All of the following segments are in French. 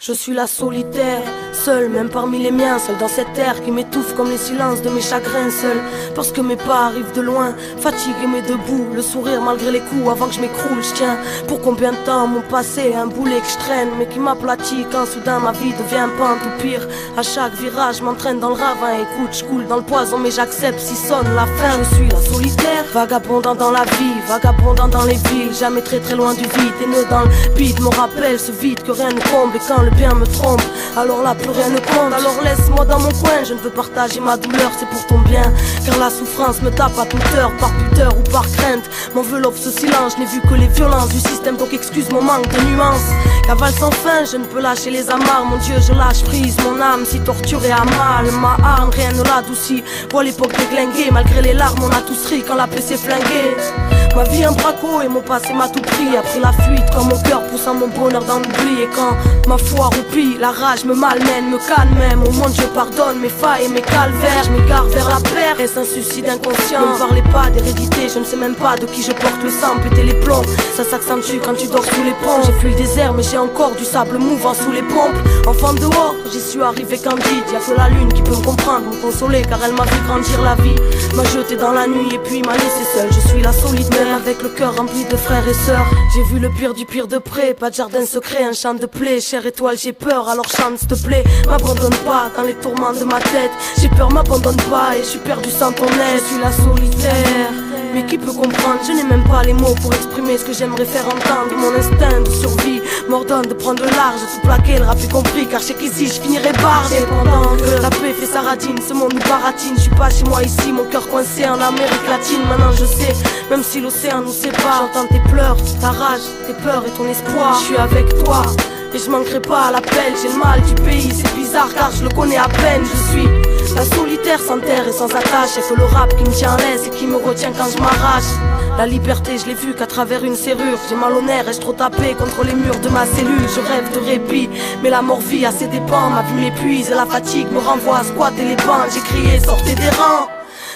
Je suis la solitaire, seule même parmi les miens, seule dans cette terre qui m'étouffe comme les silences de mes chagrins, seule parce que mes pas arrivent de loin, fatigué mais debout, le sourire malgré les coups avant que je m'écroule. Je tiens pour combien de temps mon passé, un boulet que je traîne mais qui m'aplatit quand soudain ma vie devient pente ou pire. À chaque virage je m'entraîne dans le ravin, écoute je coule dans le poison mais j'accepte si sonne la fin. Je suis la solitaire, vagabondant dans la vie, vagabondant dans les villes, jamais très très loin du vide, et nœud dans le bide me rappelle ce vide que rien ne comble, et quand le bien me trompe, alors là plus rien ne compte. Alors laisse-moi dans mon coin, je ne veux partager ma douleur, c'est pour ton bien, car la souffrance me tape à toute heure, par pudeur ou par crainte. M'enveloppe ce silence, je n'ai vu que les violences du système, donc excuse mon manque de nuances. Cavale sans fin, je ne peux lâcher les amarres, mon Dieu je lâche prise, mon âme si torturée à mal. Ma arme, rien ne l'adoucit, vois l'époque déglinguée, malgré les larmes on a tous ri quand la paix s'est flinguée. Ma vie un braco et mon passé m'a tout pris, a pris la fuite quand mon cœur poussant mon bonheur dans l'oubli. Et quand ma foi roupie, la rage me malmène, me calme même. Au monde je pardonne mes failles et mes calvaires, je m'égare vers la paix. Est-ce un suicide inconscient? Ne me parlez pas d'hérédité, je ne sais même pas de qui je porte le sang. Péter les plombs, ça s'accentue quand tu dors sous les ponts. J'ai fui le désert mais j'ai encore du sable mouvant sous les pompes. Enfant dehors, j'y suis arrivé candide, y'a que la lune qui peut me comprendre, me consoler, car elle m'a fait grandir la vie. M'a jeté dans la nuit et puis m'a laissé seule. Je suis la solitaire avec le cœur rempli de frères et sœurs. J'ai vu le pire du pire de près, pas de jardin secret, un champ de plaie. Chère étoile, j'ai peur, alors chante s'il te plaît. M'abandonne pas dans les tourments de ma tête. J'ai peur, m'abandonne pas et je suis perdu sans ton aide. Je suis la solitaire, mais qui peut comprendre? Je n'ai même pas les mots pour exprimer ce que j'aimerais faire entendre. Mon instinct de survie m'ordonne de prendre le large, tout plaquer, le rap est compris, car je sais qu'ici je finirai barre. Et pendant que la paix fait sa radine, ce monde nous baratine. Je suis pas chez moi ici, mon cœur coincé en Amérique latine. Maintenant je sais, même si l'océan nous sépare, j'entends tes pleurs, ta rage, tes peurs et ton espoir. Je suis avec toi et je manquerai pas à l'appel. J'ai le mal du pays, c'est bizarre car je le connais à peine. Je suis la solitaire sans terre et sans attache. Y'a que le rap qui me tient en laisse et qui me retient quand je m'arrache. La liberté je l'ai vue qu'à travers une serrure. J'ai mal au nerf et je trop tapé contre les murs de ma cellule. Je rêve de répit mais la mort vit à ses dépens. Ma vue m'épuise et la fatigue me renvoie à squatter les bancs. J'ai crié sortez des rangs,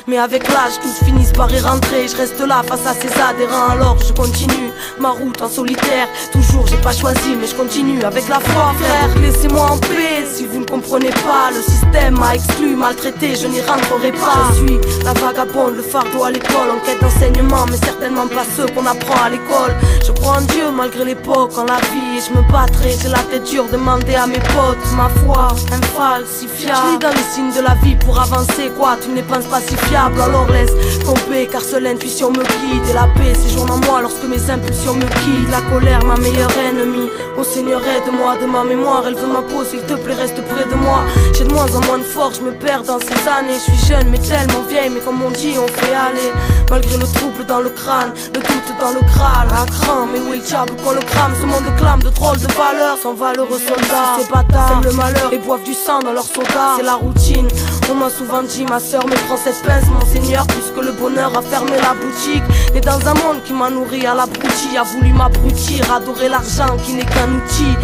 mais avec l'âge tous finissent par y rentrer. Je reste là face à ces adhérents, alors je continue ma route en solitaire. Toujours j'ai pas choisi mais je continue avec la foi frère. Laissez-moi en paix si vous ne comprenez pas. Le système m'a exclu, maltraité, je n'y rentrerai pas. Je suis la vagabonde, le fardeau à l'école, en quête d'enseignement mais certainement pas ceux qu'on apprend à l'école. Je crois en Dieu malgré l'époque, en la vie et je me battrai. J'ai la tête dure, demander à mes potes. Ma foi infalsifiable, je lis dans les signes de la vie pour avancer. Quoi, tu ne les penses pas si fiable? Alors laisse tomber car seule l'intuition me guide. Et la paix séjourne en moi lorsque mes impulsions me quittent. La colère ma meilleure ennemie, ô Seigneur aide-moi de ma mémoire. Elle veut ma peau, s'il te plaît reste près de moi. J'ai de moins en moins de force, je me perds dans ces années. Je suis jeune mais tellement vieille, mais comme on dit on fait aller. Malgré le trouble dans le crâne, le doute dans le crâne, à cran, mais où est le diable qu'on le crame? Ce monde clame de drôles de valeurs, sans valeureux soldats. Ces bâtards sèment le malheur et boivent du sang dans leur soda. C'est la routine, on m'a souvent dit ma soeur mais prends cette pince mon Seigneur, puisque le bonheur a fermé la boutique. Et dans un monde qui m'a nourri à l'abruti, a voulu m'abrutir, adorer l'argent qui n'est qu'un outil.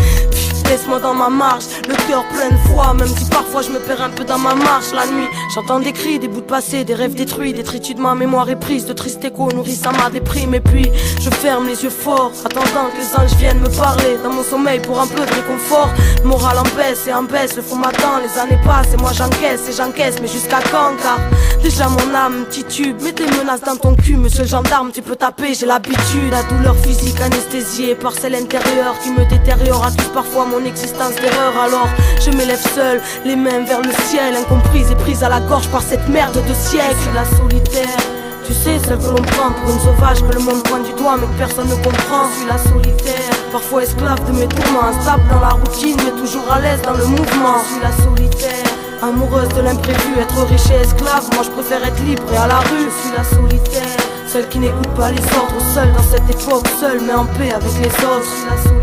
Laisse-moi dans ma marche, le cœur plein de foi. Même si parfois je me perds un peu dans ma marche la nuit, j'entends des cris, des bouts de passé, des rêves détruits, des tritus de ma mémoire éprise, de tristes échos nourrissant ma déprime. Et puis je ferme les yeux forts, attendant que les anges viennent me parler dans mon sommeil pour un peu de réconfort. Le moral en baisse et en baisse, le fond m'attend, les années passent et moi j'encaisse et j'encaisse. Mais jusqu'à quand? Car déjà mon âme titube, mets tes menaces dans ton cul, monsieur le gendarme, tu peux taper, j'ai l'habitude. La douleur physique anesthésiée par celle intérieure qui me détériore, accuse parfois mon existence d'erreur. Alors je m'élève seul, les mains vers le ciel, incomprise et prise à la gorge par cette merde de siècle. Je suis la solitaire, tu sais, celle que l'on prend pour une sauvage, que le monde pointe du doigt mais que personne ne comprend. Je suis la solitaire, parfois esclave de mes tourments, instable dans la routine mais toujours à l'aise dans le mouvement. Je suis la solitaire, amoureuse de l'imprévu, être riche et esclave, moi je préfère être libre et à la rue. Je suis la solitaire, celle qui n'écoute pas les ordres, seule dans cette époque, seule mais en paix avec les autres. Je suis la solitaire.